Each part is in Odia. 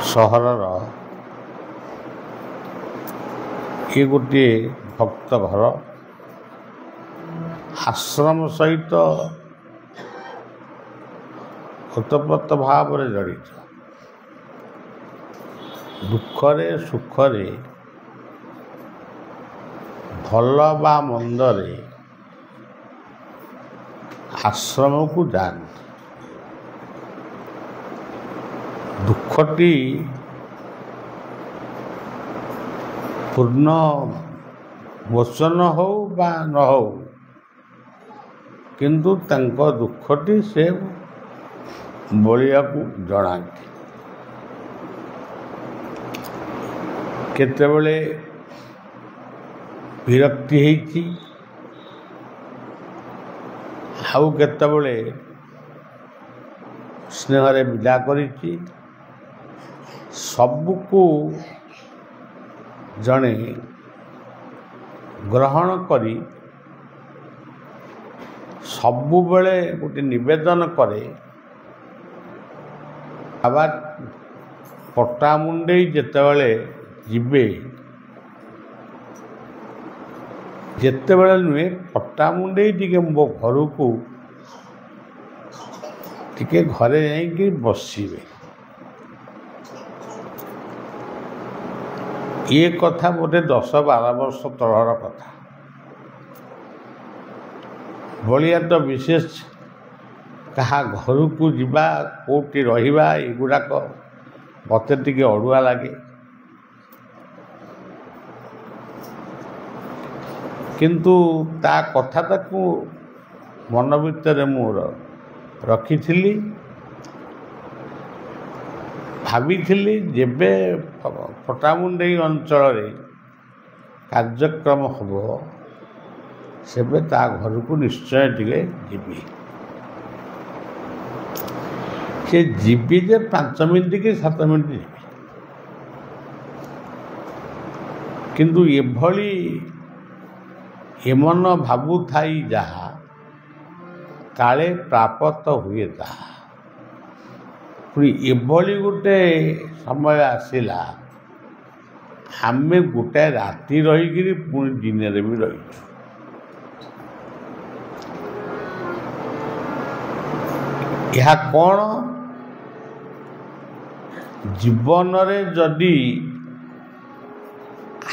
ସହରର ଏ ଗୋଟିଏ ଭକ୍ତ ଘର, ଆଶ୍ରମ ସହିତ ଓତପ୍ରୋତ ଭାବରେ ଜଡ଼ିତ। ଦୁଃଖରେ ସୁଖରେ, ଭଲ ବା ମନ୍ଦରେ ଆଶ୍ରମକୁ ଯାଆନ୍ତି। ଦୁଃଖଟି ପୂର୍ଣ୍ଣ ମୋଚନ ହଉ ବା ନ ହଉ, କିନ୍ତୁ ତାଙ୍କ ଦୁଃଖଟି ସେ ବଳିବାକୁ ଜଣାନ୍ତି। କେତେବେଳେ ବିରକ୍ତି ହେଇଛି, ଆଉ କେତେବେଳେ ସ୍ନେହରେ ବିଦା କରିଛି। ସବୁକୁ ଜଣେ ଗ୍ରହଣ କରି ସବୁବେଳେ ଗୋଟେ ନିବେଦନ କରେ। ବାବା ପଟ୍ଟାମୁଣ୍ଡେଇ ଯେତେବେଳେ ଯିବେ, ଯେତେବେଳେ ନୁହେଁ, ପଟ୍ଟାମୁଣ୍ଡେଇ ଟିକେ ମୋ ଘରକୁ ଟିକେ ଘରେ ଯାଇକି ବସିବେ। ଏ କଥା ବୋଧେ 10-12 ବର୍ଷ ତଳର କଥା। ବଳିଆ ତ ବିଶେଷ କାହା ଘରକୁ ଯିବା, କେଉଁଠି ରହିବା, ଏଗୁଡ଼ାକ ମୋତେ ଟିକେ ଅଡ଼ୁଆ ଲାଗେ। କିନ୍ତୁ ତା କଥାଟାକୁ ମନ ଭିତରେ ମୁଁ ରଖିଥିଲି। ଭାବିଥିଲି ଯେବେ ପଟ୍ଟାମୁଣ୍ଡେଇ ଅଞ୍ଚଳରେ କାର୍ଯ୍ୟକ୍ରମ ହେବ, ସେବେ ତା ଘରକୁ ନିଶ୍ଚୟ ଟିକେ ଯିବି। ସେ ଯିବି ଯେ 5 ମିନିଟ୍ କି 7 ମିନିଟ୍ ଯିବି, କିନ୍ତୁ ଏଭଳି ଏମନ ଭାବୁଥାଇ ଯାହା, କାଳେ ପ୍ରାପତ ହୁଏ ତାହା। ପୁଣି ଏଭଳି ଗୋଟେ ସମୟ ଆସିଲା, ଆମେ ଗୋଟାଏ ରାତି ରହିକିରି ପୁଣି ଦିନରେ ବି ରହିଛୁ। ଏହା କ'ଣ? ଜୀବନରେ ଯଦି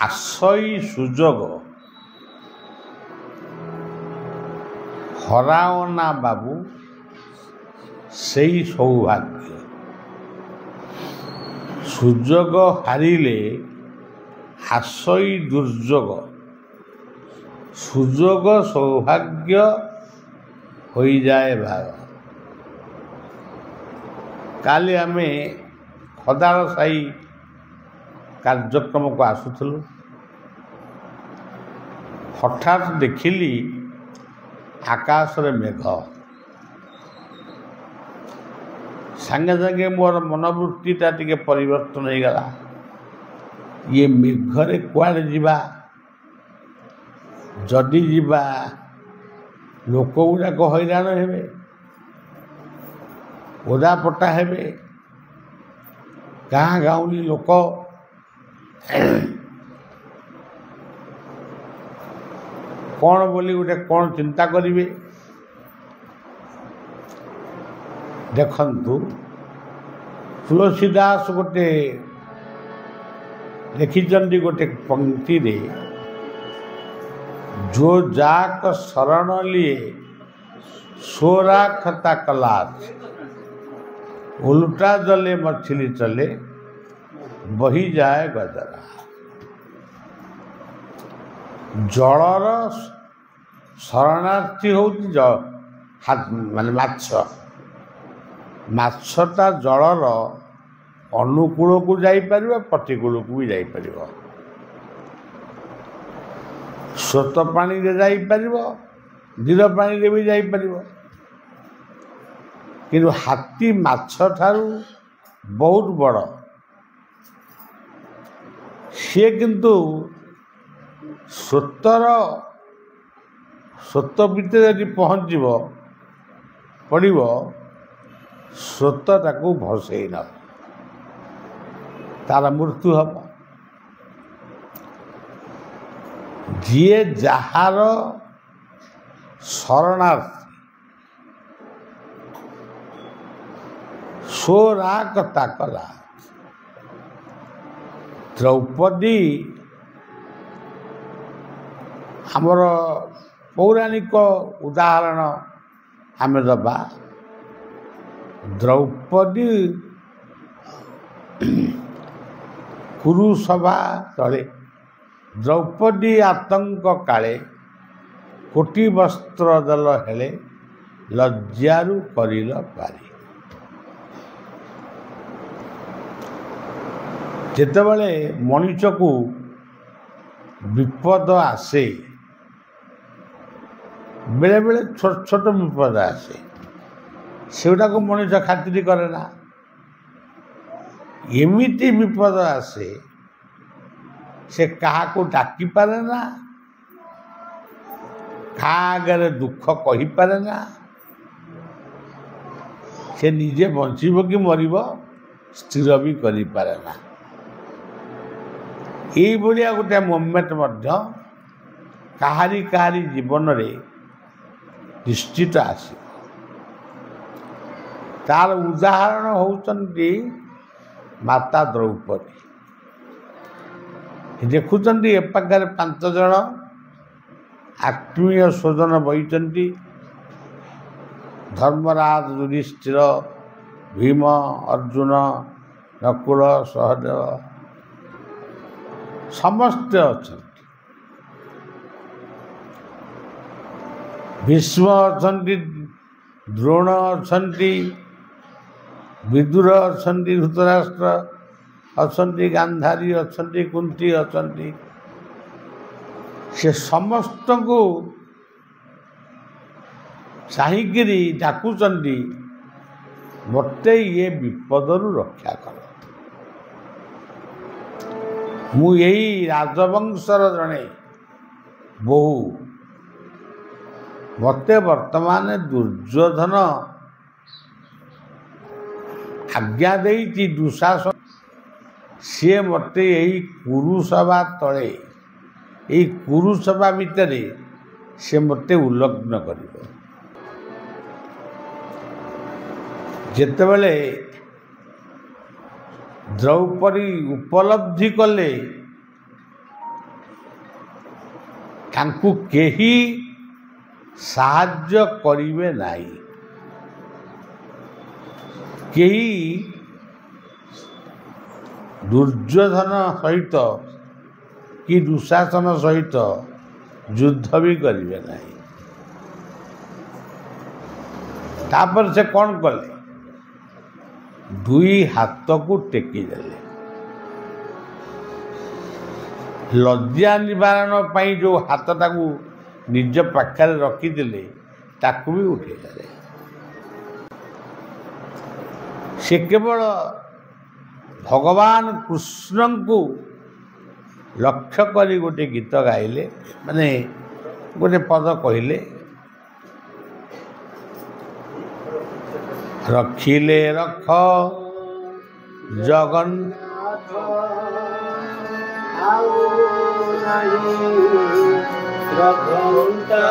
ଆସଇ ସୁଯୋଗ ହରାଅ ନା ବାବୁ, ସେଇ ସୌଭାଗ୍ୟ। ସୁଯୋଗ ହାରିଲେ ଆସଇ ଦୁର୍ଯୋଗ, ସୁଯୋଗ ସୌଭାଗ୍ୟ ହୋଇଯାଏ ଭାଗ। କାଲି ଆମେ ଖଦାଳ ସାହି କାର୍ଯ୍ୟକ୍ରମକୁ ଆସୁଥିଲୁ, ହଠାତ୍ ଦେଖିଲି ଆକାଶରେ ମେଘ। ସାଙ୍ଗେ ସାଙ୍ଗେ ମୋର ମନୋବୃତ୍ତିଟା ଟିକେ ପରିବର୍ତ୍ତନ ହେଇଗଲା। ଇଏ ମେଘରେ କୁଆଡ଼େ ଯିବା? ଯଦି ଯିବା, ଲୋକ ଗୁଡ଼ାକ ହଇରାଣ ହେବେ, ଓଦାପଟା ହେବେ। ଗାଁ ଗାଉଁଲି ଲୋକ କ'ଣ ବୋଲି ଗୋଟେ କ'ଣ ଚିନ୍ତା କରିବେ। ଦେଖନ୍ତୁ, ତୁଳସୀ ଦାସ ଗୋଟେ ଲେଖିଛନ୍ତି ଗୋଟେ ପଂକ୍ତିରେ, जो जाक शरण लिए सो राखता कलाच, उल्टा जले मछली चले बही जाए गजरा। जलर शरणार्थी होती माने माछ। माछटा जलर अनुकूल को जाइपर, प्रतिकूल को भी जाइपर। स्रोत पानी रे जाइपर, धीर पानी रे भी जाइपर। किंतु हाथी माछ ठारू बहुत बड़। सी किंतु स्रोत भितर यदि पहुँच पड़ो, स्रोत ताकू भसई न। ତାର ମୃତ୍ୟୁ ହେବ। ଯିଏ ଯାହାର ଶରଣାର୍ଥୀ ସୋ ରାଗ ତାକ ରାଗ। ଦ୍ରୌପଦୀ ଆମର ପୌରାଣିକ ଉଦାହରଣ ଆମେ ଦେବା। ଦ୍ରୌପଦୀ କୁରୁସଭା ତଳେ ଦ୍ରୌପଦୀ ଆତଙ୍କ କାଳେ କୋଟି ବସ୍ତ୍ର ଦେଲ ହେଳେ ଲଜ୍ଜାରୁ କରିଲ ପାରି। ଯେତେବେଳେ ମଣିଷକୁ ବିପଦ ଆସେ, ବେଳେବେଳେ ଛୋଟ ଛୋଟ ବିପଦ ଆସେ, ସେଗୁଡ଼ାକୁ ମଣିଷ ଖାତିର କରେ ନା। ଏମିତି ବିପଦ ଆସେ ସେ କାହାକୁ ଡାକିପାରେ ନା, କାହା ଆଗରେ ଦୁଃଖ କହିପାରେ ନା, ସେ ନିଜେ ବଞ୍ଚିବ କି ମରିବ ସ୍ଥିର ବି କରିପାରେ ନା। ଏଇଭଳିଆ ଗୋଟେ ମୋମେଣ୍ଟ ମଧ୍ୟ କାହାରି କାହାରି ଜୀବନରେ ନିଶ୍ଚିତ ଆସିବ। ତାର ଉଦାହରଣ ହେଉଛନ୍ତି ମାତା ଦ୍ରୌପଦୀ। ଦେଖୁଛନ୍ତି ଏ ପାଖରେ 5 ଜଣ ଆତ୍ମୀୟ ସ୍ୱଜନ ବହିଛନ୍ତି। ଧର୍ମରାଜ, ଯୁଧିଷ୍ଠିର, ଭୀମ, ଅର୍ଜୁନ, ନକୁଳ, ସହଦେବ ସମସ୍ତେ ଅଛନ୍ତି। ଭୀଷ୍ମ ଅଛନ୍ତି, ଦ୍ରୋଣ ଅଛନ୍ତି, ବିଦୁର ଅଛନ୍ତି, ଧୃତରାଷ୍ଟ୍ର ଅଛନ୍ତି, ଗାନ୍ଧାରୀ ଅଛନ୍ତି, କୁନ୍ତୀ ଅଛନ୍ତି। ସେ ସମସ୍ତଙ୍କୁ ଚାହିଁକିରି ଡାକୁଛନ୍ତି ମୋତେ ଏ ବିପଦରୁ ରକ୍ଷା କର। ମୁଁ ଏଇ ରାଜବଂଶର ଜଣେ ବୋହୂ, ମୋତେ ବର୍ତ୍ତମାନ ଦୁର୍ଯ୍ୟୋଧନ ଆଜ୍ଞା ଦେଇଛି, ଦୁଃଶାସନ, ସିଏ ମୋତେ ଏଇ କୁରୁସଭା ତଳେ, ଏଇ କୁରୁସଭା ଭିତରେ ସେ ମୋତେ ଉଲ୍ଲଗ୍ନ କରିବ। ଯେତେବେଳେ ଦ୍ରୌପଦୀ ଉପଲବ୍ଧି କଲେ ତାଙ୍କୁ କେହି ସାହାଯ୍ୟ କରିବେ ନାହିଁ, କେହି ଦୁର୍ଯ୍ୟୋଧନ ସହିତ କି ଦୁଃଶାସନ ସହିତ ଯୁଦ୍ଧ ବି କରିବେ ନାହିଁ। ତାପରେ ସେ କ'ଣ କଲେ? 2 ହାତକୁ ଟେକିଦେଲେ। ଲଜ୍ଜା ନିବାରଣ ପାଇଁ ଯେଉଁ ହାତଟାକୁ ନିଜ ପାଖରେ ରଖିଥିଲେ ତାକୁ ବି ଉଠେଇଦେଲେ। ସେ କେବଳ ଭଗବାନ କୃଷ୍ଣଙ୍କୁ ଲକ୍ଷ୍ୟ କରି ଗୋଟେ ଗୀତ ଗାଇଲେ, ମାନେ ଗୋଟେ ପଦ କହିଲେ, ରଖିଲେ ରଖ ଜଗନ୍ନାଥ ଆଉ ନାହିଁ ରଘୁତା,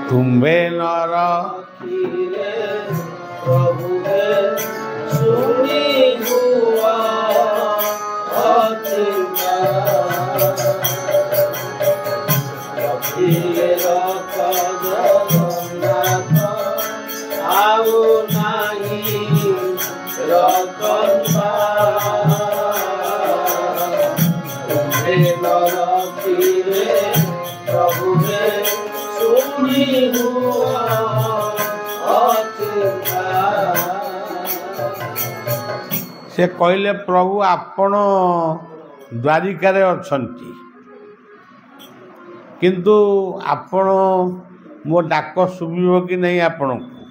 ତୁମ୍ଭେ ନ ରଖିଲେ ପ୍ରଭୁରେ ଶୁଣି ହୁଆ ଅଚିନ୍ତା, ରଖିଲେ ରଖ ଜଗନ୍ନାଥ ଆଉ ନାହିଁ ରଘୁତା, ତୁମ୍ଭେ ନ ରଖିଲେ ପ୍ରଭୁରେ ଶୁଣି ହୁଆ ଅଚିନ୍ତା। ସେ କହିଲେ ପ୍ରଭୁ ଆପଣ ଦ୍ୱାରିକାରେ ଅଛନ୍ତି, କିନ୍ତୁ ଆପଣ ମୋ ଡାକ ଶୁଭିବ କି ନାହିଁ ଆପଣଙ୍କୁ?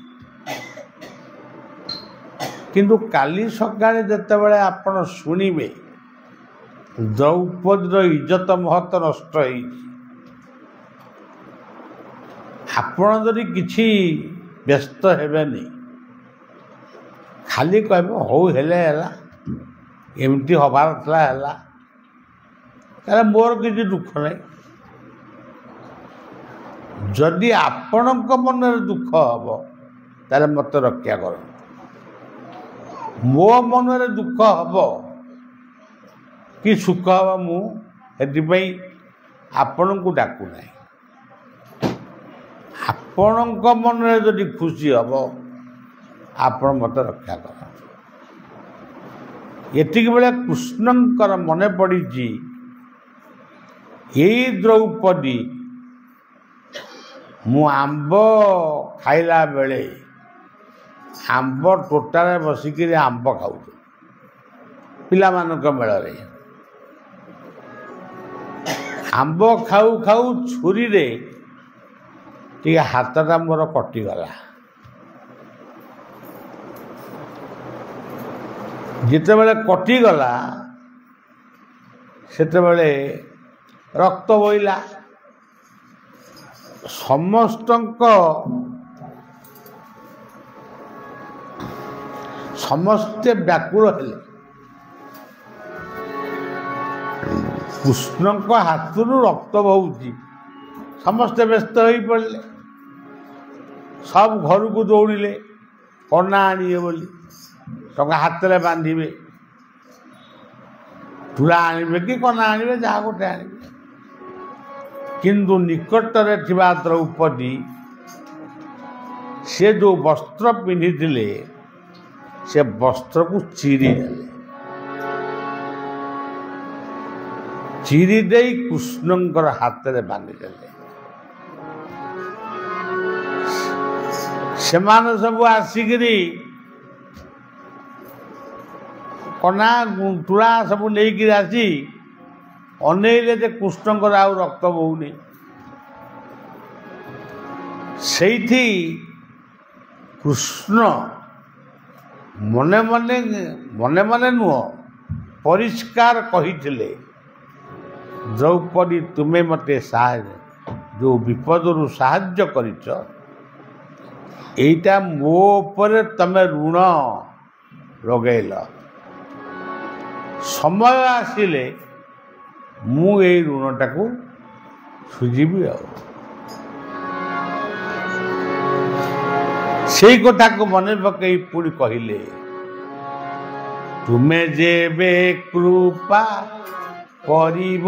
କିନ୍ତୁ କାଲି ସକାଳେ ଯେତେବେଳେ ଆପଣ ଶୁଣିବେ ଦ୍ରୌପଦୀର ଇଜ୍ଜତ ମହତ ନଷ୍ଟ ହେଇଛି, ଆପଣ ଯଦି କିଛି ବ୍ୟସ୍ତ ହେବେନି, ଖାଲି କହିବ ହଉ ହେଲେ ହେଲା, ଏମିତି ହେବାର ଥିଲା ହେଲା, ତାହେଲେ ମୋର କିଛି ଦୁଃଖ ନାହିଁ। ଯଦି ଆପଣଙ୍କ ମନରେ ଦୁଃଖ ହେବ ତାହେଲେ ମୋତେ ରକ୍ଷା କରନ୍ତୁ। ମୋ ମନରେ ଦୁଃଖ ହେବ କି ସୁଖ ହେବ ମୁଁ ସେଥିପାଇଁ ଆପଣଙ୍କୁ ଡାକୁନାହିଁ। ଆପଣଙ୍କ ମନରେ ଯଦି ଖୁସି ହେବ ଆପଣ ମୋତେ ରକ୍ଷା କରନ୍ତୁ। ଏତିକି ବେଳେ କୃଷ୍ଣଙ୍କର ମନେ ପଡ଼ିଛି ଏଇ ଦ୍ରୌପଦୀ ମୁଁ ଆମ୍ବ ଖାଇଲା ବେଳେ ଆମ୍ବ ଟୋଟାରେ ବସିକିରି ଆମ୍ବ ଖାଉଛୁ ପିଲାମାନଙ୍କ ମେଳରେ। ଆମ୍ବ ଖାଉ ଖାଉ ଛୁରୀରେ ଟିକେ ହାତଟା ମୋର କଟିଗଲା। ଯେତେବେଳେ କଟିଗଲା ସେତେବେଳେ ରକ୍ତ ବୋହିଲା। ସମସ୍ତେ ବ୍ୟାକୁଳ ହେଲେ। କୃଷ୍ଣଙ୍କ ହାତରୁ ରକ୍ତ ବହୁଛି, ସମସ୍ତେ ବ୍ୟସ୍ତ ହୋଇପଡ଼ିଲେ। ସବୁ ଘରକୁ ଦୌଡ଼ିଲେ କନା ଆଣିବେ ବୋଲି, ଟଙ୍କା ହାତରେ ବାନ୍ଧିବେ, ତୁଳା ଆଣିବେ କି କନା ଆଣିବେ, ଯାହା ଗୋଟେ ଆଣିବେ। କିନ୍ତୁ ନିକଟରେ ଥିବା ଦ୍ରୌପଦୀ ସେ ଯେଉଁ ବସ୍ତ୍ର ପିନ୍ଧିଥିଲେ ସେ ବସ୍ତ୍ରକୁ ଚିରିଦେଲେ। ଚିରି ଦେଇ କୃଷ୍ଣଙ୍କର ହାତରେ ବାନ୍ଧିଦେଲେ। ସେମାନେ ସବୁ ଆସିକିରି କନା ତୁଳା ସବୁ ନେଇକିରି ଆସି ଅନେଇଲେ ଯେ କୃଷ୍ଣଙ୍କର ଆଉ ରକ୍ତ ବହୁନି। ସେଇଠି କୃଷ୍ଣ ମନେ ମନେ ନୁହଁ ପରିଷ୍କାର କହିଥିଲେ, ଦ୍ରୌପଦୀ ତୁମେ ମୋତେ ଯେଉଁ ବିପଦରୁ ସାହାଯ୍ୟ କରିଛ ଏଇଟା ମୋ ଉପରେ ତମେ ଋଣ ଲଗେଇଲ। ସମୟ ଆସିଲେ ମୁଁ ଏଇ ଋଣଟାକୁ ସୁଝିବି। ଆଉ ସେଇ କଥାକୁ ମନେ ପକେଇ ପୁଣି କହିଲେ, ତୁମେ ଯେବେ କୃପା କରିବ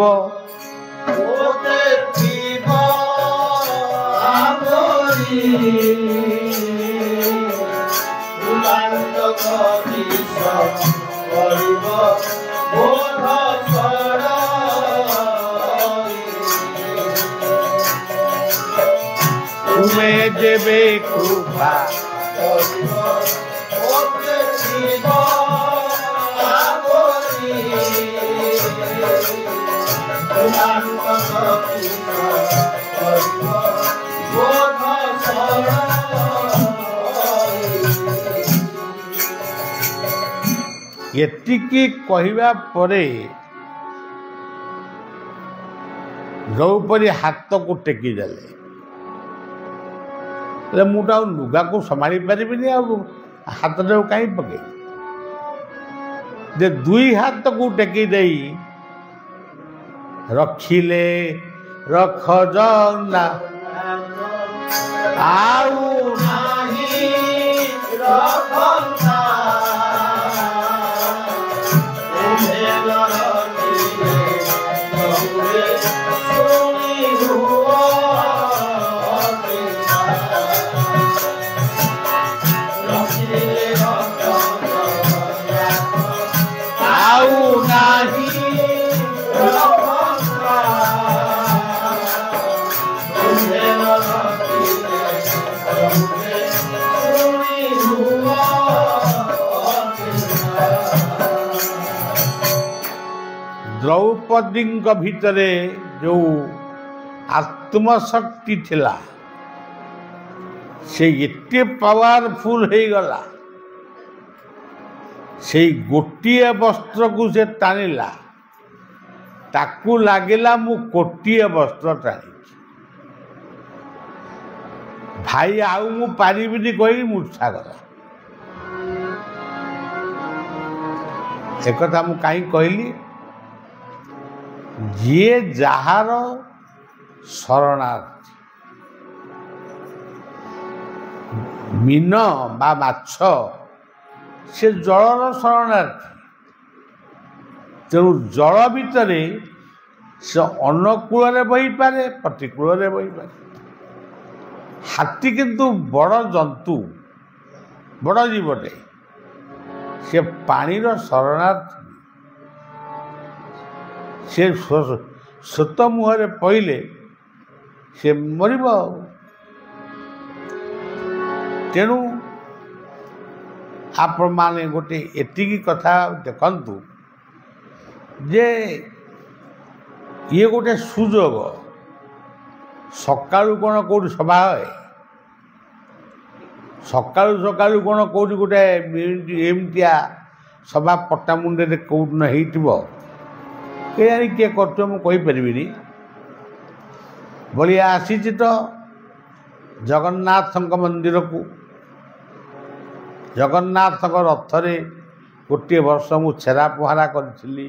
ତୁମେ ଯେବେ କୃପା ଏତିକି କହିବା ପରେ ଦ୍ରୌପଦୀ ହାତକୁ ଟେକି ଦେଲେ। ମୁଁ ତ ଆଉ ଲୁଗାକୁ ସମ୍ଭାଳି ପାରିବିନି, ଆଉ ହାତଟାକୁ କାହିଁ ପକେଇ ଯେ ଦୁଇ ହାତକୁ ଟେକି ଦେଇ ରଖିଲେ ରଖ ଜଗନ୍ନା ଆଉ ନାହିଁ ରଖନ୍ତା ଦ୍ରୌପଦୀଙ୍କ ଭିତରେ ଯେଉଁ ଆତ୍ମଶକ୍ତି ଥିଲା ସେ ଏତେ ପାୱାରଫୁଲ ହେଇଗଲା। ସେଇ ଗୋଟିଏ ବସ୍ତ୍ରକୁ ସେ ଟାଣିଲା, ତାକୁ ଲାଗିଲା ମୁଁ କୋଟିଏ ବସ୍ତ୍ର ଟାଣିଛି। ଭାଇ ଆଉ ମୁଁ ପାରିବିନି କହି ମୂର୍ଚ୍ଛା ଗଲା। एकथा मु कहीं कहली जी जार शरणार्थी मीन बा माछ से जलर शरणार्थी तेणु जल भितर से अनुकूल बही पारे प्रतिकूल बही पारे हाथी किंतु बड़ जंतु बड़ जीवटे से पानीर शरणार्थी से स्रोत मुहरे पड़े से मर तेणु आपण माने गोटे एतिकी कथा देखंतु जे ये गोटे सुजोग सकाळु कौन कौट सभा है सकाळु सकाळु कौन कौट गोटे एमतिया सभा पट्टामुंडे कौट न हो केजाणी किए कर मुझे बलिया आसी तो जगन्नाथ मंदिर को जगन्नाथ रथरे गोटे वर्ष मु छेरा पहरा करी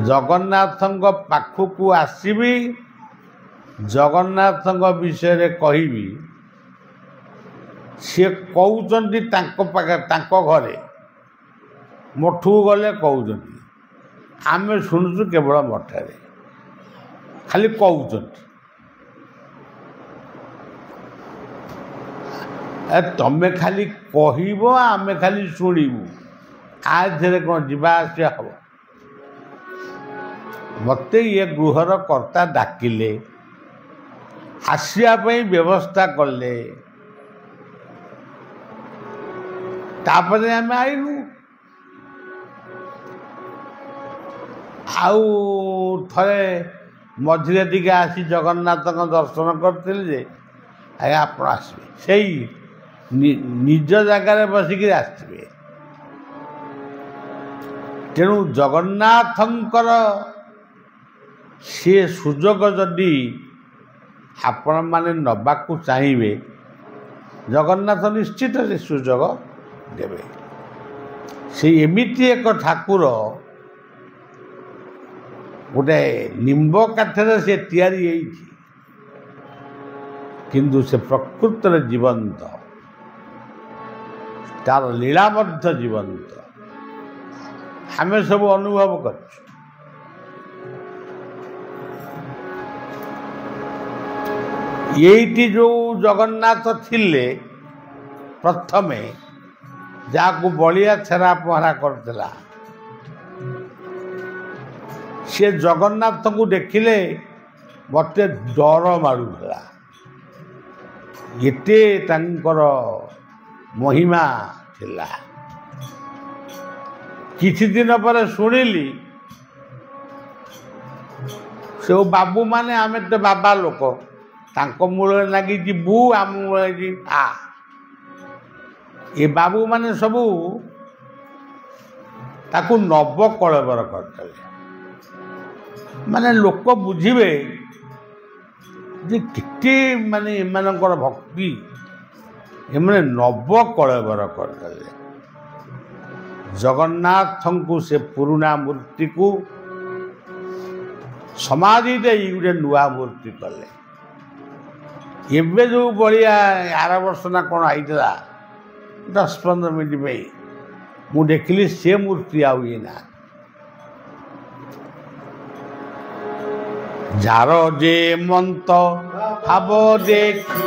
जगन्नाथ पाखक आसबि जगन्नाथ विषय कहबी सी कहते घरे मठू गले कहते आम शुणुचु केवल मठारे खाली कहते तमें खाली कह आम खाली शुणु आधे कौन जावासिया हम मत ये गृहर कर्ता डाकिले आसवाई व्यवस्था कले तापर आम आईलु आउ थे मझे टी आसी जगन्नाथ दर्शन करते आप आसवे से निज जगार बसिक आसवे तेणु जगन्नाथंकर सी सुजोग जदि आपण माने नबाकू चाहिए जगन्नाथ निश्चित से सुजोग देवे से एमिति एक ठाकुर गोटे निम्ब काठर से तैयारी किंतु से प्रकृत जीवंत तार लीला जीवंत आम सब अनुभव कर जो जगन्नाथ थिले प्रथमे जाकू बलिया छेरा पहरा करथिला से जगन्नाथ को देखिले मते डर मारुला एते तांकर महिमा थिला किछि दिन पर शुणिली से बाबू माने आमे तो बाबा लोक तांको मूल लगी बू आम मूल आ ये बाबू माने सबू ताकू नव कलबर करते माने लोक बुझिबे जे किते माने एमानकर भक्ति एमाने नव कलबर करते जगन्नाथ को से पुराना मूर्ति को समाधि दे गोटे नुआ मूर्ति कले एवं जो बलिया आर वर्ष ना कौन आईला 10-15 मिनट में मु देखिली से मूर्ति आए ना जार जे मंत भाव देखी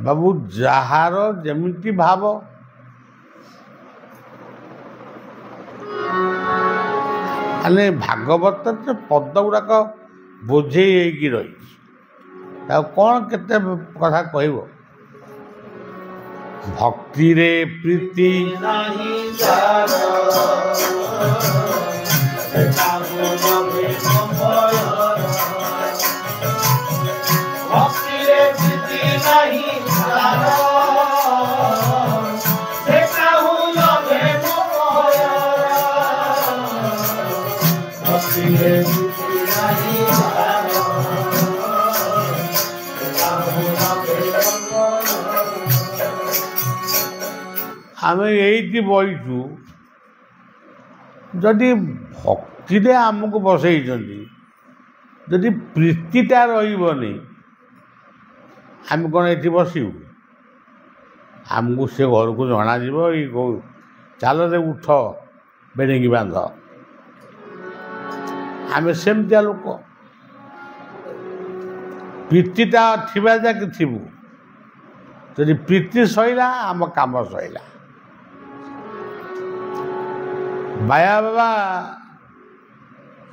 बाबू जार जमिति भाव माने भागवत पद गुड़ाक बोझे रही कौन केते कथा कहब भक्ति रे प्रीति नहीं जार काहू लगे नमय भक्ति रे प्रीति नहीं जार काहू लगे नमय भक्ति रे प्रीति नहीं जार काहू लगे नमय आम ये बहीचु जदि भक्ति आमको बसई जदि प्रीतिटा रही आम कौन ये बसबू आमको से घर को जना चल रे उठ बेड़ेंगी बांध आम सेमतिया लोक प्रीतिटा थिबा जाके थिबू जदि प्रीति सैला आम काम सैला बाया बाबा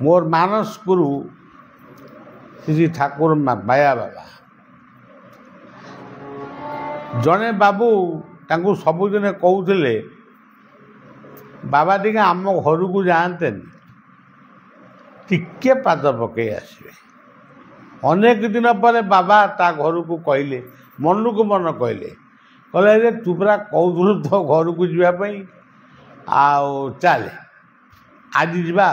मोर मानस गुरु श्री ठाकुर बाया बाबा जड़े बाबू तांको सबुदिन कहते बाबा टिके आम घर को जाते टिके पाद पकई आसवे अनेक दिन पर बाबा ता घर को कहले मन को मन कहले कहले तू पूरा कहूलु तो घर को जावाई चले आज जा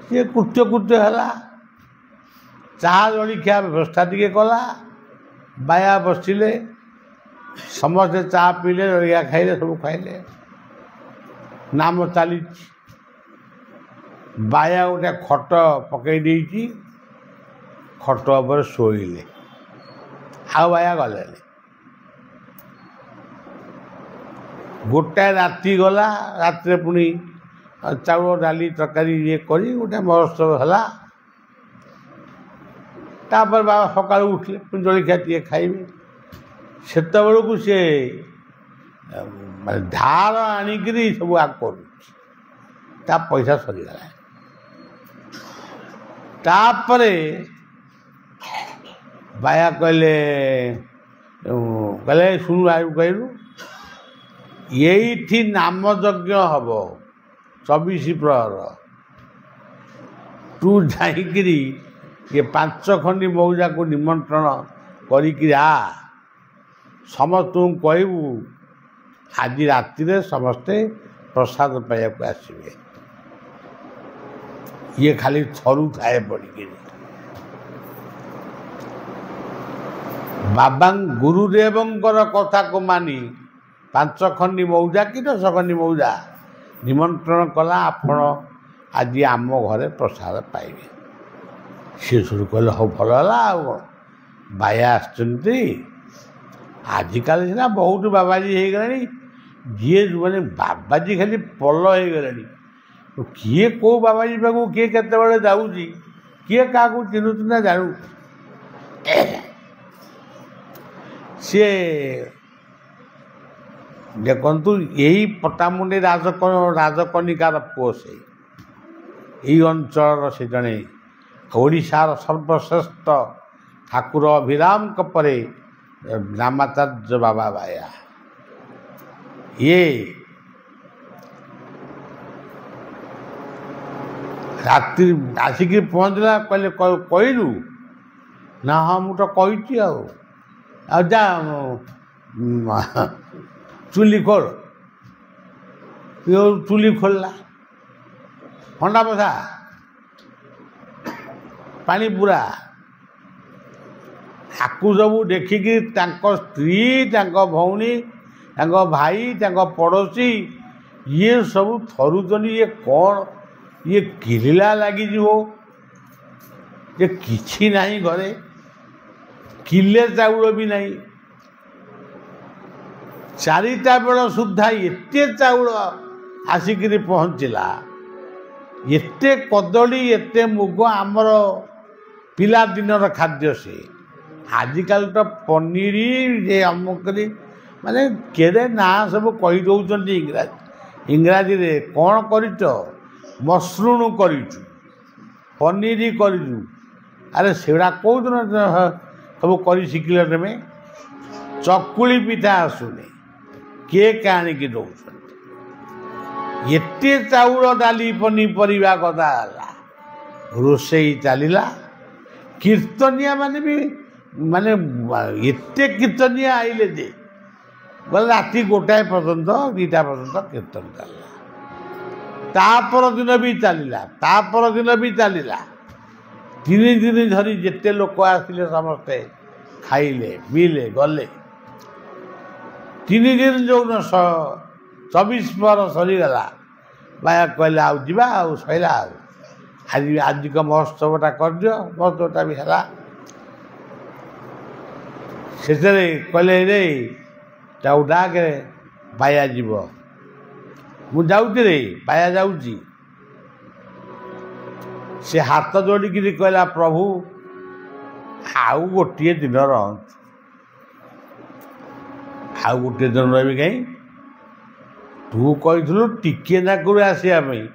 सी कृत्य कृत्य है चाह जलिया व्यवस्था टी कला बाया बसिले समस्ते चाह पीले जलिया खाइले सब खाइले नाम चली बाया गोटे खट पकई देती खट पर शोइले आउ बाया गले गोटाए राति गला रात पुणी चाउल डाली तरकारी ये करी गोटे महोत्सव है तापर बाबा सका उठले पुणी जलिया टे खाइबे से माने धार आणिकी सब आ कर पैसा सरीगला तापरे बाया कहले कहले शुणु आयु कहलु ये नाम यज्ञ हम 24 प्रहर तू जाइकिरी ये 5 खंडी मौजा को निमंत्रण करी आ समस्त कहबू आज राति समस्ते प्रसाद पाइबा आसवे ये खाली थरू थाए पड़ी बाबा गुरुदेवंकर कथा को मानी 5 खंडी मौजा कि 10 खंडी मौजा निमंत्रण कला आपण आज आम घरे प्रसाद पाइबे सी शुरू कहले हाँ भल है बाया आजिकल सीना बहुत बाबाजी हो गला जी मैंने बाबाजी खाली पल हो गला किए कौ बाबाजी पाक किए केतबेले जाऊँगी किए क्या चिन्हुच ना जानू सी देखु यही पटामुंडी राजकनिकार पुओ से यही अंचल से जड़े ओडिशार सर्वश्रेष्ठ ठाकुर अभिराम परे रामाचार्य बाबा बाया ये रात्रि आसिक पहुँचला कहले कहलु ना हाँ मुझे कही जा चुली खोल चुली खोलला हंडा बसा पानी पूरा आकु सब देखिकी स्त्री भौणी भाई पड़ोसी ये सब थरुचन ये कौन ये किलिला लगी ये किछि नहीं घरे किले चाउल भी नहीं 4टा बेल सुधा एते चाउल आसिकी पहुँचला एते कदली एते मुग आमर पिला दिनर खाद्य से आजिकल तो पनीर ये अमुकरी माने केड़े ना सब कही दौरान इंग्राजी रे कौन कर मसरूण कर पनीर करू अरे सेड़ा कौ दिन सब कर शिखिल तुम ଚକୁଳି ପିଠା ଆସୁନି, କେକ୍ ଆଣିକି ଦେଉଛନ୍ତି। ଏତେ ଚାଉଳ ଡାଲି ପନିପରିବା କଥା ହେଲା, ରୋଷେଇ ଚାଲିଲା। କୀର୍ତ୍ତନିଆ ମାନେ ବି ମାନେ ଏତେ କୀର୍ତ୍ତନିଆ ଆଇଲେ ଯେ ବୋଲେ ରାତି 1ଟା ପର୍ଯ୍ୟନ୍ତ 2ଟା ପର୍ଯ୍ୟନ୍ତ କୀର୍ତ୍ତନ ଚାଲିଲା। ତା ପରଦିନ ବି ଚାଲିଲା, ତା ପରଦିନ ବି ଚାଲିଲା। 3 ଦିନ ଧରି ଯେତେ ଲୋକ ଆସିଲେ ସମସ୍ତେ ଖାଇଲେ ପିଇଲେ ଗଲେ। 3 ଦିନ ଯେଉଁଦିନ 24 ପହର ସରିଗଲା, ବାୟା କହିଲେ ଆଉ ଯିବା, ଆଉ ସରିଲା, ଆଉ ଆଜିକ ମହୋତ୍ସବଟା କରିଦିଅ। ମହୋତ୍ସବଟା ବି ହେଲା। ସେଥିରେ କହିଲେ ରେ ତାକୁ ଡାକେ, ବାୟା ଯିବ। ମୁଁ ଯାଉଛି ରେ, ବାୟା ଯାଉଛି। ସେ ହାତ ଯୋଡ଼ିକିରି କହିଲା, ପ୍ରଭୁ ଆଉ ଗୋଟିଏ ଦିନ ରହନ୍ତୁ। ଆଉ ଗୋଟିଏ ଦିନ ରହିବି କାହିଁ? ତୁ କହିଥିଲୁ ଟିକିଏ ନାକରୁ ଆସିବା ପାଇଁ,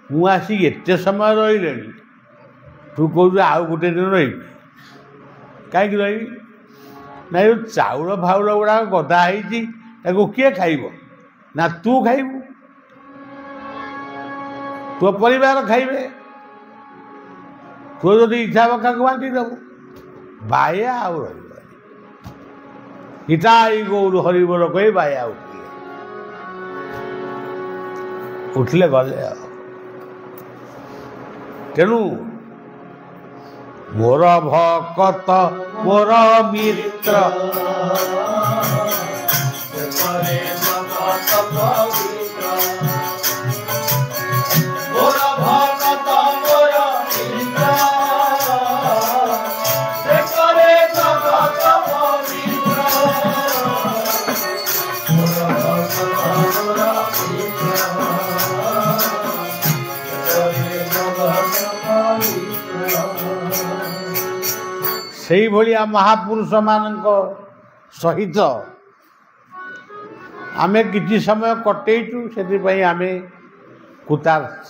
ମୁଁ ଆସିକି ଏତେ ସମୟ ରହିଲେଣି। ତୁ କହୁଛୁ ଆଉ ଗୋଟିଏ ଦିନ ରହିବି। କାହିଁକି ରହିବି? ନାଇଁ, ଚାଉଳ ଫାଉଳ ଗୁଡ଼ାକ ଗଦା ହେଇଛି, ତାକୁ କିଏ ଖାଇବ? ନା ତୁ ଖାଇବୁ, ତୋ ପରିବାର ଖାଇବେ। ତୁ ଯଦି ଇଚ୍ଛା ହବ କାହାକୁ ବାଣ୍ଟି ଦେବୁ। ବାୟା ଆଉ ରହିବନି। ହିତାଇ ଗୌର ହରିବୋଲ କହି ବାୟା ଉଠିଲେ ଗଲେ। ଆଉ ତେଣୁ ମୋର ଭକତ ମୋର ମିତ୍ର, ସେଇଭଳିଆ ମହାପୁରୁଷମାନଙ୍କ ସହିତ ଆମେ କିଛି ସମୟ କଟେଇଛୁ। ସେଥିପାଇଁ ଆମେ କୃତାର୍ଥ।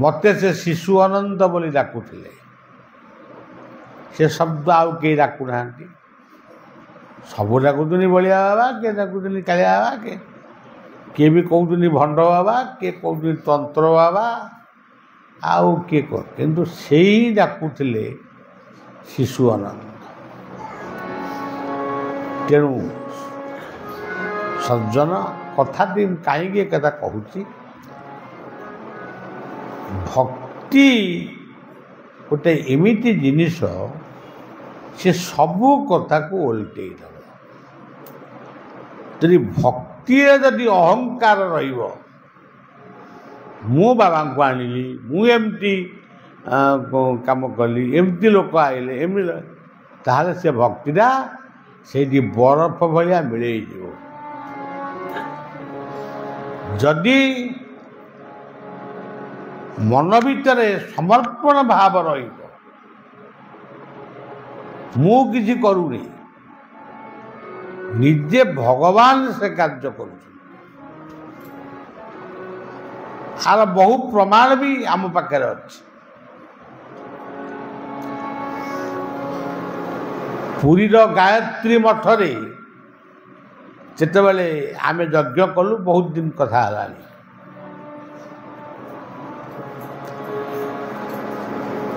ମୋତେ ସେ ଶିଶୁ ଅନନ୍ତ ବୋଲି ଡାକୁଥିଲେ। ସେ ଶବ୍ଦ ଆଉ କେହି ଡାକୁନାହାନ୍ତି। ସବୁ ଡାକୁଛନ୍ତି ବଳିଆ ବାବା, କିଏ ଡାକୁଛନ୍ତି କାଳିଆ ବାବା, କିଏ ବି କହୁଛନ୍ତି ଭଣ୍ଡ ବାବା, କିଏ କହୁଛନ୍ତି ତନ୍ତ୍ର ବାବା, ଆଉ କିଏ କହ। କିନ୍ତୁ ସେଇ ଡାକୁଥିଲେ ଶିଶୁ ଅନନ୍ତ। ତେଣୁ ସଜ୍ଜନ, କଥାଟି କାହିଁକି ଏକଥା କହୁଛି? ଭକ୍ତି ଗୋଟେ ଏମିତି ଜିନିଷ, ସେ ସବୁ କଥାକୁ ଓଲଟେଇ ଦେବ। ଯଦି ଭକ୍ତିରେ ଯଦି ଅହଙ୍କାର ରହିବ, ମୁଁ ବାବାଙ୍କୁ ଆଣିଲି, ମୁଁ ଏମିତି କାମ କଲି, ଏମିତି ଲୋକ ଆଇଲେ, ଏମିତି, ତାହେଲେ ସେ ଭକ୍ତିଟା ସେଇଠି ବରଫ ଭଳିଆ ମିଳେଇଯିବ। ଯଦି ମନ ଭିତରେ ସମର୍ପଣ ଭାବ ରହିବ, ମୁଁ କିଛି କରୁନି, ନିଜେ ଭଗବାନ ସେ କାର୍ଯ୍ୟ କରୁଛନ୍ତି। ଆର ବହୁ ପ୍ରମାଣ ବି ଆମ ପାଖରେ ଅଛି। ପୁରୀର ଗାୟତ୍ରୀ ମଠରେ ଯେତେବେଳେ ଆମେ ଯଜ୍ଞ କଲୁ, ବହୁତ ଦିନ କଥା ହେଲାଣି।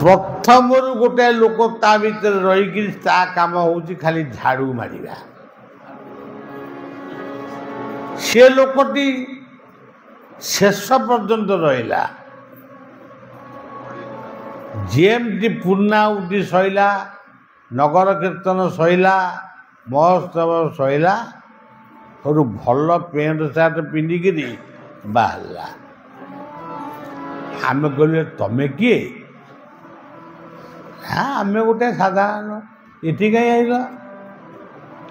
ପ୍ରଥମରୁ ଗୋଟାଏ ଲୋକ ତା ଭିତରେ ରହିକି ତା କାମ ହେଉଛି ଖାଲି ଝାଡ଼ୁ ମାରିବା। ସେ ଲୋକଟି ଶେଷ ପର୍ଯ୍ୟନ୍ତ ରହିଲା। ଯେମିତି ପୂର୍ଣ୍ଣାହୁତି ସଇଲା, ନଗର କୀର୍ତ୍ତନ ସଇଲା, ମହୋତ୍ସବ ସଇଲା, ସବୁ ଭଲ ପ୍ୟାଣ୍ଟ ସାର୍ଟ ପିନ୍ଧିକିରି ବାହାରିଲା। ଆମେ କହିଲୁ ତମେ କିଏ? ନା ଆମେ ଗୋଟେ ସାଧାରଣ, ଏଠି କାହିଁ ଆଇଲ?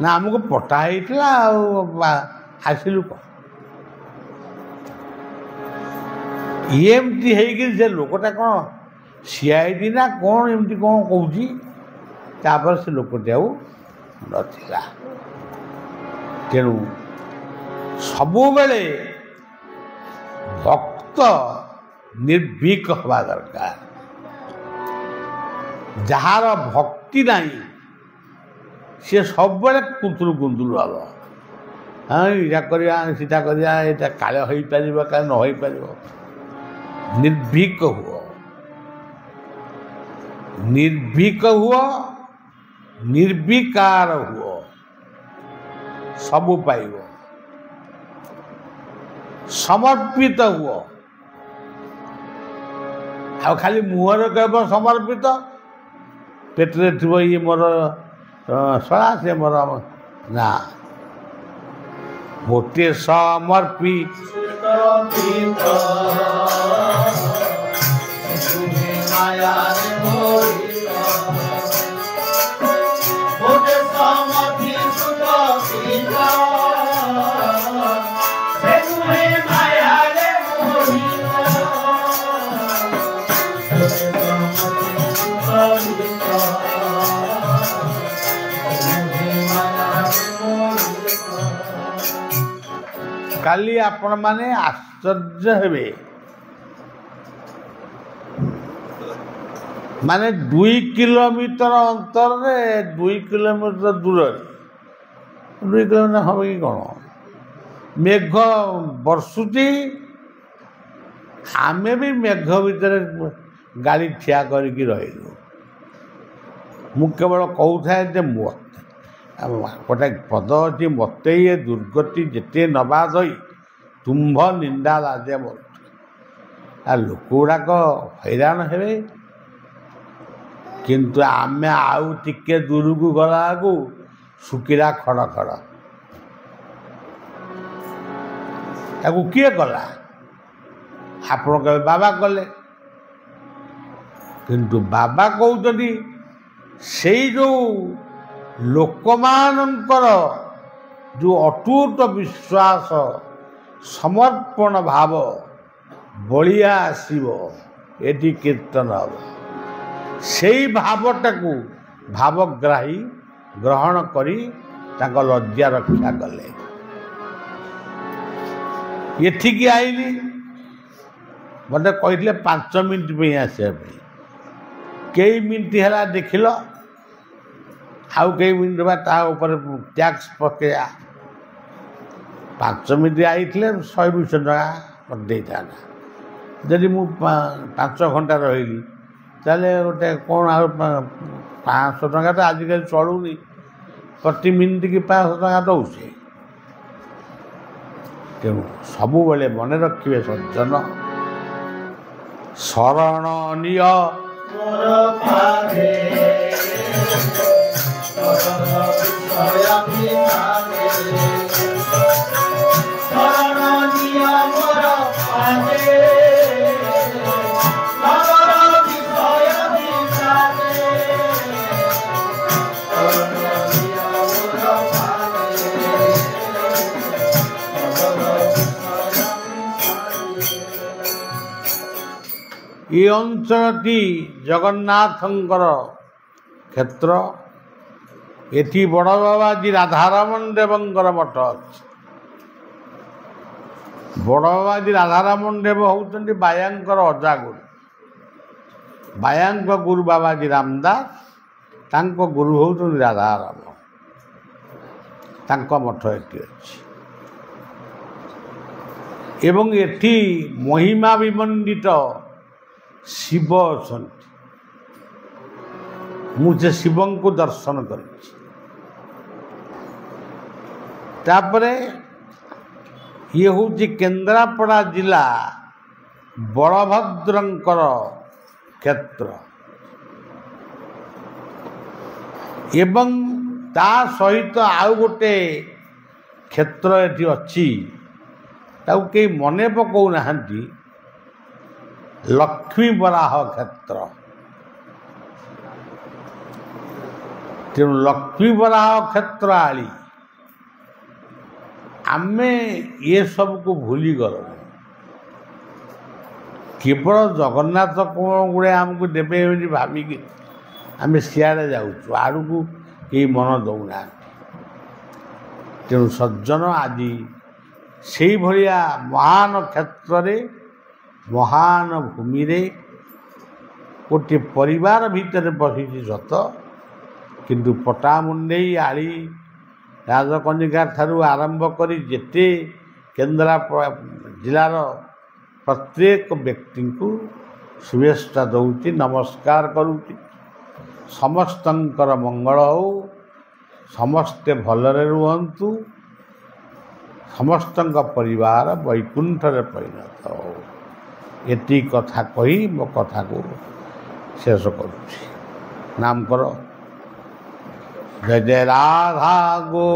ନା ଆମକୁ ପଠା ହେଇଥିଲା, ଆଉ ଆସିଲୁ କ'ଣ? ଏମିତି ହେଇକିରି ସେ ଲୋକଟା କ'ଣ ସିଆଇଡି ନା କ'ଣ ଏମିତି କ'ଣ କହୁଛି। ତାପରେ ସେ ଲୋକଟି ଆଉ ନଥିଲା। ତେଣୁ ସବୁବେଳେ ଭକ୍ତ ନିର୍ଭୀକ ହେବା ଦରକାର। ଯାହାର ଭକ୍ତି ନାହିଁ ସିଏ ସବୁବେଳେ କୁନ୍ତୁରୁ କୁନ୍ତୁରୁ ହବ। ହଁ ଏଇଟା କରିବା ସେଟା କରିବା, ଏଇଟା କାଳେ ହୋଇପାରିବ କାଳେ ନ ହୋଇପାରିବ। ନିର୍ଭୀକ ହୁଅ, ନିର୍ଭୀକ ହୁଅ, ନିର୍ବିକାର ହୁଅ, ସବୁ ପାଇବ। ସମର୍ପିତ ହୁଅ, ଆଉ ଖାଲି ମୁହଁରେ କହିବ ସମର୍ପିତ, ପେଟରେ ଥିବ ଇଏ ମୋର ଶଳା ସେ ମୋର ନା। ମୋଟେ ସମର୍ପିତ କାଲି ଆପଣମାନେ ଆଶ୍ଚର୍ଯ୍ୟ ହେବେ। ମାନେ 2 କିଲୋମିଟର ଅନ୍ତରରେ 2 କିଲୋମିଟର ଦୂରରେ 2 କିଲୋମିଟର ହେବ କି କ'ଣ ମେଘ ବର୍ଷୁଛି। ଆମେ ବି ମେଘ ଭିତରେ ଗାଡ଼ି ଠିଆ କରିକି ରହିଲୁ। ମୁଁ କେବଳ କହୁଥାଏ ଯେ ଗୋଟେ ପଦ ଅଛି, ମୋତେ ଇଏ ଦୁର୍ଗତି ଯେତେ ନବା ଦଇ ତୁମ୍ଭ ନିନ୍ଦା ଲାଜେ ମୋର। ଲୋକ ଗୁଡ଼ାକ ହଇରାଣ ହେବେ, କିନ୍ତୁ ଆମେ ଆଉ ଟିକେ ଦୂରକୁ ଗଲାବେଳକୁ ଶୁଖିଲା ଖଡ଼ ଖଡ଼। ତାକୁ କିଏ କଲା? ଆପଣ କହିବେ ବାବା କଲେ, କିନ୍ତୁ ବାବା କହୁଛନ୍ତି ସେଇ ଯେଉଁ ଲୋକମାନଙ୍କର ଯେଉଁ ଅଟୁଟ ବିଶ୍ୱାସ ସମର୍ପଣ ଭାବ ବଳିଆ ଆସିବ, ଏଠି କୀର୍ତ୍ତନ ହେବ। ସେଇ ଭାବଟାକୁ ଭାବଗ୍ରାହୀ ଗ୍ରହଣ କରି ତାଙ୍କ ଲଜ୍ଜା ରକ୍ଷା କଲେ। ଏଠିକି ଆଇଲି, ମୋତେ କହିଥିଲେ 5 ମିନିଟ୍ ପାଇଁ ଆସିବା ପାଇଁ। କେଇ ମିନିଟ୍ ହେଲା ଦେଖିଲ, ଆଉ କେଇ ମିନିଟ୍ ବା ତା ଉପରେ ଟ୍ୟାକ୍ସ ପକେଇବା। 5 ମିନିଟ୍ ଆଇଥିଲେ 100-200 ଟଙ୍କା ମୋତେ ଦେଇଥାନ୍ତା। ଯଦି ମୁଁ 5 ଘଣ୍ଟା ରହିଲି ତାହେଲେ ଗୋଟେ କ'ଣ ଆଉ 500 ଟଙ୍କା ତ ଆଜିକାଲି ଚଳୁନି, ପ୍ରତି ମିନିଟ୍କି 500 ଟଙ୍କା ଦେଉଛି। ତେଣୁ ସବୁବେଳେ ମନେ ରଖିବେ ସଜ୍ଜନ, ଶରଣ ନିଅ ଏ ଅଞ୍ଚଳଟି ଜଗନ୍ନାଥଙ୍କର କ୍ଷେତ୍ର। ଏଠି ବଡ଼ ବାବାଜୀ ରାଧାରମଣ ଦେବଙ୍କର ମଠ ଅଛି। ବଡ଼ ବାବାଜୀ ରାଧାରମଣ ଦେବ ହେଉଛନ୍ତି ବାୟାଙ୍କର ଅଜାଗୁରୁ। ବାୟାଙ୍କ ଗୁରୁ ବାବାଜୀ ରାମଦାସ, ତାଙ୍କ ଗୁରୁ ହେଉଛନ୍ତି ରାଧାରମଣ। ତାଙ୍କ ମଠ ଏଠି ଅଛି ଏବଂ ଏଠି ମହିମା ବିମଣ୍ଡିତ ଶିବ ଅଛନ୍ତି। ମୁଁ ସେ ଶିବଙ୍କୁ ଦର୍ଶନ କରିଛି। ତାପରେ ଇଏ ହେଉଛି କେନ୍ଦ୍ରାପଡ଼ା ଜିଲ୍ଲା ବଳଭଦ୍ରଙ୍କର କ୍ଷେତ୍ର ଏବଂ ତା ସହିତ ଆଉ ଗୋଟେ କ୍ଷେତ୍ର ଏଠି ଅଛି, ତାକୁ କେହି ମନେ ପକାଉନାହାନ୍ତି, ଲକ୍ଷ୍ମୀ ବରାହ କ୍ଷେତ୍ର। ତେଣୁ ଲକ୍ଷ୍ମୀ ବରାହ କ୍ଷେତ୍ର ଆଳି ଆମେ ଏସବୁକୁ ଭୁଲିଗଲୁ। କେବଳ ଜଗନ୍ନାଥ କ'ଣ ଗୁଡ଼େ ଆମକୁ ଦେବେ ବୋଲି ଭାବିକି ଆମେ ସିଆଡ଼େ ଯାଉଛୁ, ଆଡ଼କୁ କେହି ମନ ଦେଉନାହାନ୍ତି। ତେଣୁ ସଜ୍ଜନ ଆଜି ସେଇଭଳିଆ ମହାନ କ୍ଷେତ୍ରରେ, ମହାନ ଭୂମିରେ ଗୋଟିଏ ପରିବାର ଭିତରେ ବସିଛି ସତ, କିନ୍ତୁ ପଟାମୁଣ୍ଡେଇ ଆଳି ରାଜକନିକା ଠାରୁ ଆରମ୍ଭ କରି ଯେତେ କେନ୍ଦ୍ରାପଡ଼ା ଜିଲ୍ଲାର ପ୍ରତ୍ୟେକ ବ୍ୟକ୍ତିଙ୍କୁ शुभेच्छा दौची नमस्कार करुच्ची समस्तंकर मंगल हो समस्ते भलरे रुहंतु समस्त परिवार वैकुंठरे परिणत हो एति कथा कही मो कथा को शेष करुच्ची नाम करो जय जय राधा गो